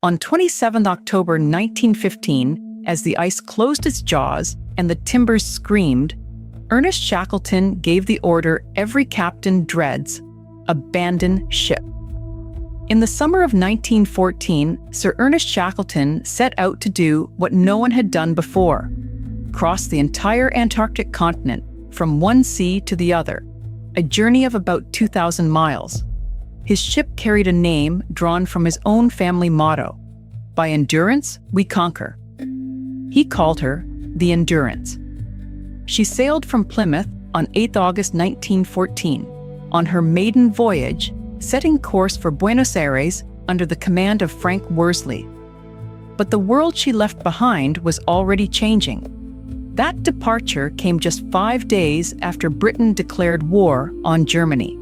On 27 October 1915, as the ice closed its jaws and the timbers screamed, Ernest Shackleton gave the order every captain dreads: abandon ship. In the summer of 1914, Sir Ernest Shackleton set out to do what no one had done before: cross the entire Antarctic continent from one sea to the other, a journey of about 2,000 miles. His ship carried a name drawn from his own family motto: "By endurance, we conquer." He called her the Endurance. She sailed from Plymouth on 8 August 1914 on her maiden voyage, setting course for Buenos Aires under the command of Frank Worsley. But the world she left behind was already changing. That departure came just 5 days after Britain declared war on Germany.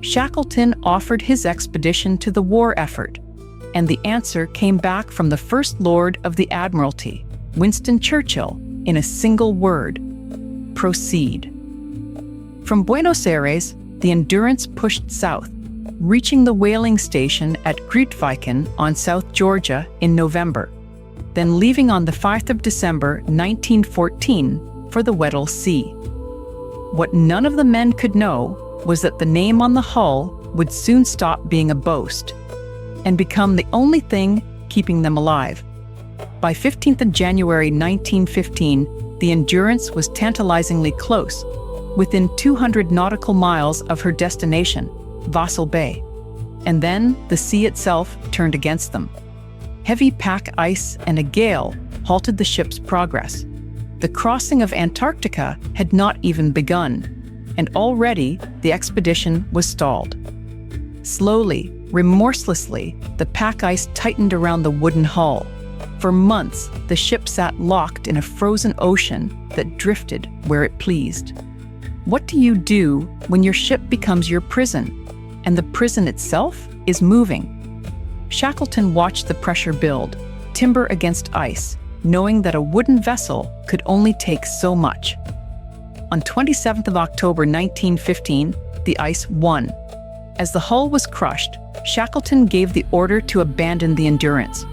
Shackleton offered his expedition to the war effort, and the answer came back from the First Lord of the Admiralty, Winston Churchill, in a single word: proceed. From Buenos Aires, the Endurance pushed south, reaching the whaling station at Grytviken on South Georgia in November, then leaving on the 5th of December 1914 for the Weddell Sea. What none of the men could know was that the name on the hull would soon stop being a boast and become the only thing keeping them alive. By 15th of January 1915, the Endurance was tantalizingly close, within 200 nautical miles of her destination, Vahsel Bay. And then the sea itself turned against them. Heavy pack ice and a gale halted the ship's progress. The crossing of Antarctica had not even begun, and already the expedition was stalled. Slowly, remorselessly, the pack ice tightened around the wooden hull. For months, the ship sat locked in a frozen ocean that drifted where it pleased. What do you do when your ship becomes your prison, and the prison itself is moving? Shackleton watched the pressure build, timber against ice, knowing that a wooden vessel could only take so much. On 27th of October 1915, the ice won. As the hull was crushed, Shackleton gave the order to abandon the Endurance.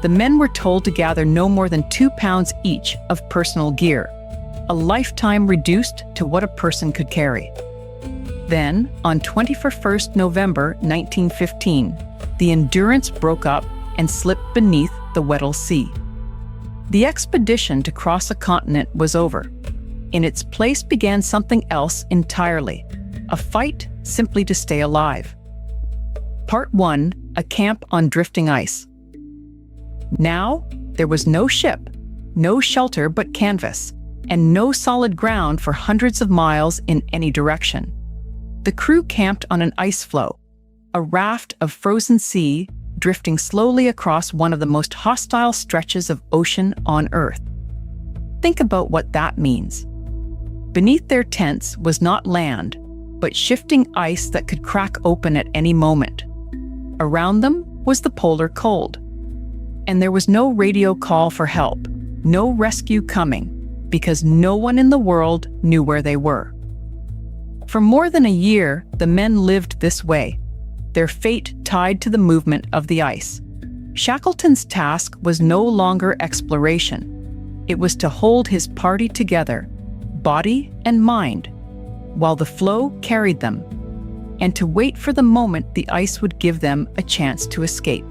The men were told to gather no more than 2 pounds each of personal gear, a lifetime reduced to what a person could carry. Then, on 21st November 1915, the Endurance broke up and slipped beneath the Weddell Sea. The expedition to cross a continent was over. In its place began something else entirely: a fight simply to stay alive. Part 1: A camp on drifting ice. Now, there was no ship, no shelter but canvas, and no solid ground for hundreds of miles in any direction. The crew camped on an ice floe, a raft of frozen sea drifting slowly across one of the most hostile stretches of ocean on Earth. Think about what that means. Beneath their tents was not land, but shifting ice that could crack open at any moment. Around them was the polar cold. And there was no radio call for help, no rescue coming, because no one in the world knew where they were. For more than a year, the men lived this way, their fate tied to the movement of the ice. Shackleton's task was no longer exploration. It was to hold his party together, body and mind, while the floe carried them, and to wait for the moment the ice would give them a chance to escape.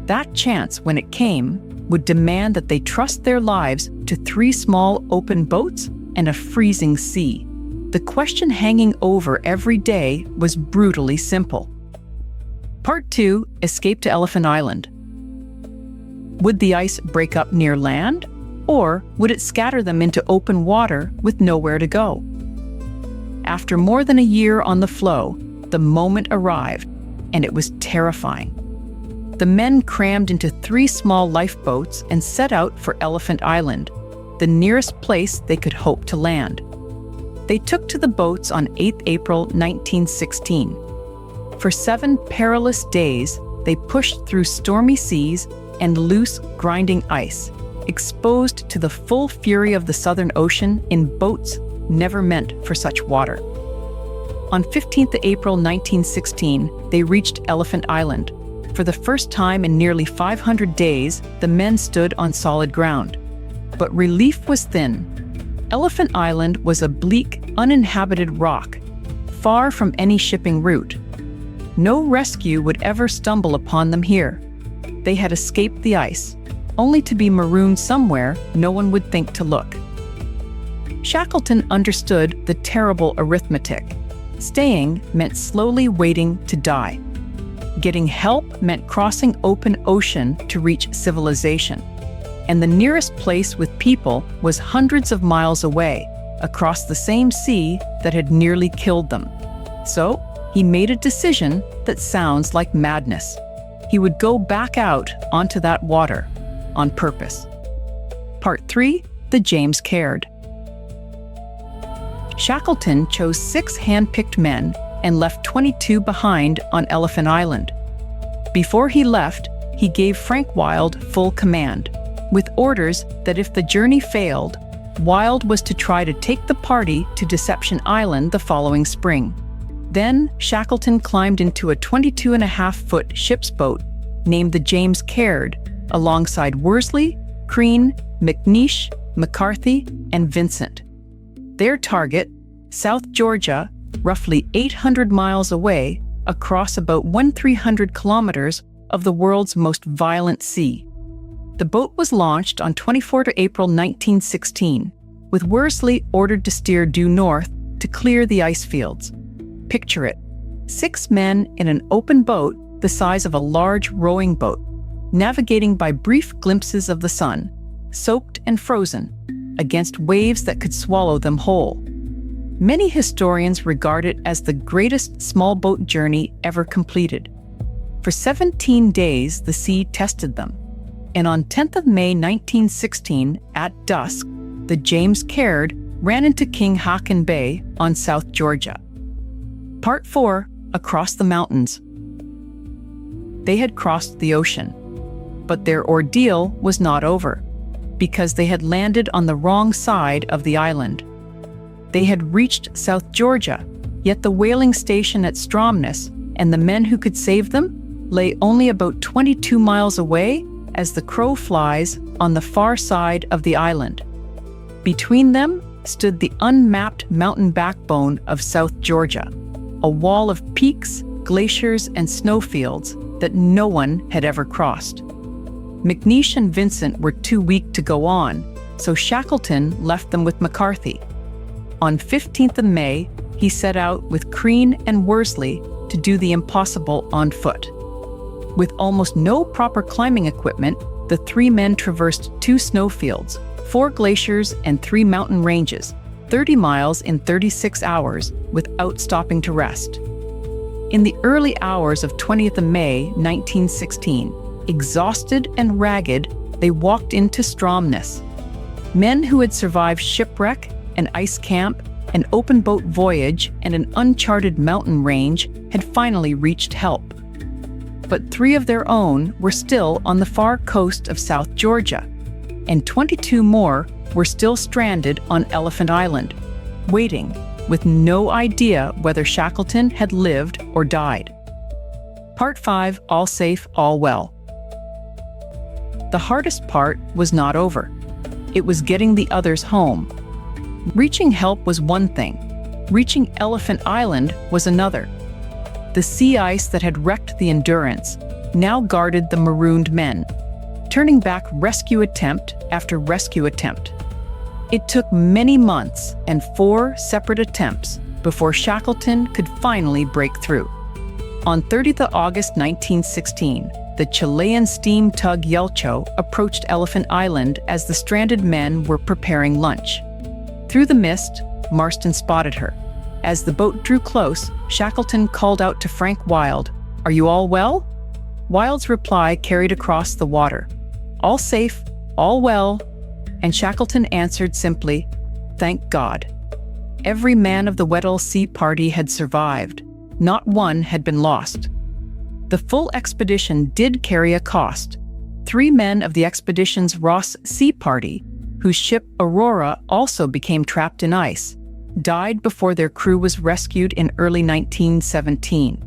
That chance, when it came, would demand that they trust their lives to 3 small open boats and a freezing sea. The question hanging over every day was brutally simple. Part 2: Escape to Elephant Island. Would the ice break up near land, or would it scatter them into open water with nowhere to go? After more than a year on the floe, the moment arrived, and it was terrifying. The men crammed into 3 small lifeboats and set out for Elephant Island, the nearest place they could hope to land. They took to the boats on 8 April 1916. For 7 perilous days, they pushed through stormy seas and loose, grinding ice, exposed to the full fury of the Southern Ocean in boats never meant for such water. On 15th April 1916, they reached Elephant Island, For the first time in nearly 500 days, the men stood on solid ground. But relief was thin. Elephant Island was a bleak, uninhabited rock, far from any shipping route. No rescue would ever stumble upon them here. They had escaped the ice, only to be marooned somewhere no one would think to look. Shackleton understood the terrible arithmetic. Staying meant slowly waiting to die. Getting help meant crossing open ocean to reach civilization. And the nearest place with people was hundreds of miles away, across the same sea that had nearly killed them. So, he made a decision that sounds like madness. He would go back out onto that water, on purpose. Part 3, the James Caird. Shackleton chose 6 hand-picked men and left 22 behind on Elephant Island. Before he left, he gave Frank Wild full command, with orders that if the journey failed, Wild was to try to take the party to Deception Island the following spring. Then Shackleton climbed into a 22.5-foot ship's boat named the James Caird, alongside Worsley, Crean, McNeish, McCarthy, and Vincent. Their target, South Georgia, roughly 800 miles away, across about 1,300 kilometers of the world's most violent sea. The boat was launched on 24 April 1916, with Worsley ordered to steer due north to clear the ice fields. Picture it: 6 men in an open boat the size of a large rowing boat, navigating by brief glimpses of the sun, soaked and frozen, against waves that could swallow them whole. Many historians regard it as the greatest small boat journey ever completed. For 17 days, the sea tested them. And on 10th of May 1916, at dusk, the James Caird ran into King Haakon Bay on South Georgia. Part 4, across the mountains. They had crossed the ocean, but their ordeal was not over, because they had landed on the wrong side of the island. They had reached South Georgia, yet the whaling station at Stromness and the men who could save them lay only about 22 miles away as the crow flies on the far side of the island. Between them stood the unmapped mountain backbone of South Georgia, a wall of peaks, glaciers, and snowfields that no one had ever crossed. McNeish and Vincent were too weak to go on, so Shackleton left them with McCarthy. On 15th of May, he set out with Crean and Worsley to do the impossible on foot. With almost no proper climbing equipment, the 3 men traversed 2 snowfields, 4 glaciers, and 3 mountain ranges, 30 miles in 36 hours, without stopping to rest. In the early hours of 20th of May, 1916, exhausted and ragged, they walked into Stromness. Men who had survived shipwreck, an ice camp, an open boat voyage, and an uncharted mountain range had finally reached help. But 3 of their own were still on the far coast of South Georgia, and 22 more were still stranded on Elephant Island, waiting, with no idea whether Shackleton had lived or died. Part 5, all safe, all well. The hardest part was not over. It was getting the others home. Reaching help was one thing. Reaching Elephant Island was another. The sea ice that had wrecked the Endurance now guarded the marooned men, turning back rescue attempt after rescue attempt. It took many months and 4 separate attempts before Shackleton could finally break through. On 30th of August 1916, the Chilean steam tug Yelcho approached Elephant Island as the stranded men were preparing lunch. Through the mist, Marston spotted her. As the boat drew close, Shackleton called out to Frank Wild, "Are you all well?" Wild's reply carried across the water, "All safe, all well," and Shackleton answered simply, "Thank God." Every man of the Weddell Sea party had survived. Not one had been lost. The full expedition did carry a cost. 3 men of the expedition's Ross Sea party, whose ship Aurora also became trapped in ice, died before their crew was rescued in early 1917.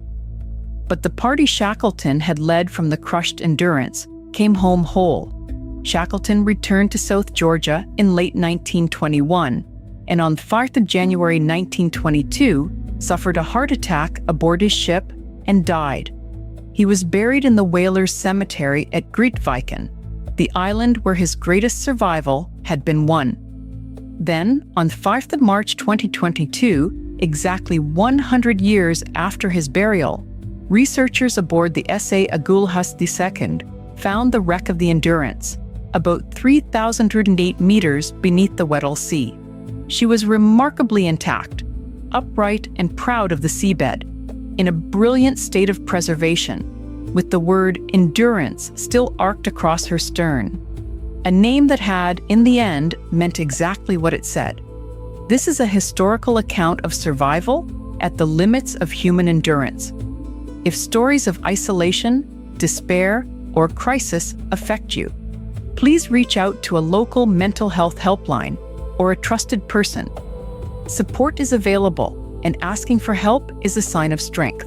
But the party Shackleton had led from the crushed Endurance came home whole. Shackleton returned to South Georgia in late 1921, and on 5th of January 1922, suffered a heart attack aboard his ship and died. He was buried in the whalers' cemetery at Grytviken, the island where his greatest survival had been won. Then, on 5th of March 2022, exactly 100 years after his burial, researchers aboard the SA Agulhas II found the wreck of the Endurance, about 3,008 meters beneath the Weddell Sea. She was remarkably intact, upright and proud of the seabed, in a brilliant state of preservation, with the word Endurance still arced across her stern, a name that had, in the end, meant exactly what it said. This is a historical account of survival at the limits of human endurance. If stories of isolation, despair, or crisis affect you, please reach out to a local mental health helpline or a trusted person. Support is available, and asking for help is a sign of strength.